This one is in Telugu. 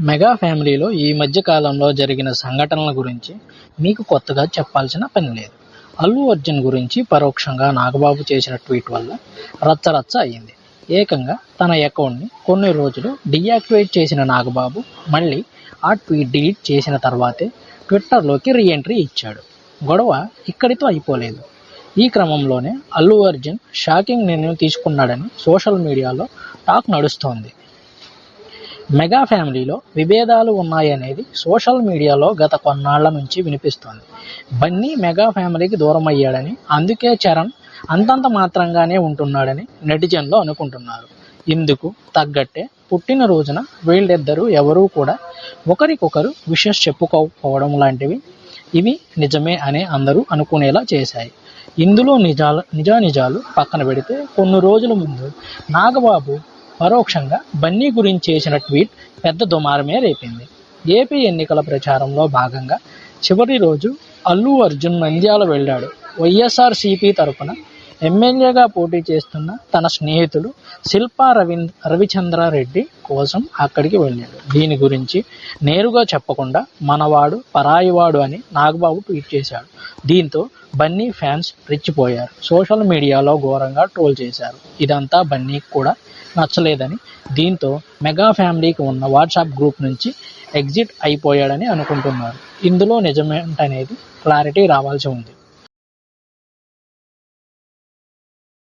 మెగా ఫ్యామిలీలో ఈ మధ్య కాలంలో జరిగిన సంఘటనల గురించి మీకు కొత్తగా చెప్పాల్సిన పని లేదు. అల్లు అర్జున్ గురించి పరోక్షంగా నాగబాబు చేసిన ట్వీట్ వల్ల రచ్చరచ్చ అయ్యింది. ఏకంగా తన అకౌంట్ని కొన్ని రోజులు డీయాక్టివేట్ చేసిన నాగబాబు మళ్ళీ ఆ ట్వీట్ డిలీట్ చేసిన తర్వాతే ట్విట్టర్లోకి రీఎంట్రీ ఇచ్చాడు. గొడవ ఇక్కడితో అయిపోలేదు. ఈ క్రమంలోనే అల్లు అర్జున్ షాకింగ్ నిర్ణయం తీసుకున్నాడని సోషల్ మీడియాలో టాక్ నడుస్తోంది. మెగా ఫ్యామిలీలో విభేదాలు ఉన్నాయనేది సోషల్ మీడియాలో గత కొన్నాళ్ల నుంచి వినిపిస్తోంది. బన్నీ మెగా ఫ్యామిలీకి దూరం అయ్యాడని, అందుకే చరణ్ అంతంత మాత్రంగానే ఉంటున్నాడని నెటిజన్లు అనుకుంటున్నారు. ఇందుకు తగ్గట్టే పుట్టినరోజున వీళ్ళిద్దరూ ఎవరూ కూడా ఒకరికొకరు విషెస్ చెప్పుకోకపోవడం లాంటివి ఇవి నిజమే అనే అందరూ అనుకునేలా చేశాయి. ఇందులో నిజానిజాలు పక్కన పెడితే కొన్ని రోజుల ముందు నాగబాబు పరోక్షంగా బన్నీ గురించి చేసిన ట్వీట్ పెద్ద దుమారమే రేపింది. ఏపీ ఎన్నికల ప్రచారంలో భాగంగా చివరి రోజు అల్లు అర్జున్ నంద్యాల వెళ్ళాడు. వైఎస్ఆర్సీపీ తరఫున ఎమ్మెల్యేగా పోటీ చేస్తున్న తన స్నేహితుడు శిల్పా రవిచంద్రారెడ్డి కోసం అక్కడికి వెళ్ళాడు. దీని గురించి నేరుగా చెప్పకుండా మనవాడు పరాయివాడు అని నాగబాబు ట్వీట్ చేశాడు. దీంతో బన్నీ ఫ్యాన్స్ రెచ్చిపోయారు. సోషల్ మీడియాలో ఘోరంగా ట్రోల్ చేశారు. ఇదంతా బన్నీకి కూడా నచ్చలేదని, దీంతో మెగా ఫ్యామిలీకి ఉన్న వాట్సాప్ గ్రూప్ నుంచి ఎగ్జిట్ అయిపోయాడని అనుకుంటున్నారు. ఇందులో నిజమేంటనేది క్లారిటీ రావాల్సి ఉంది.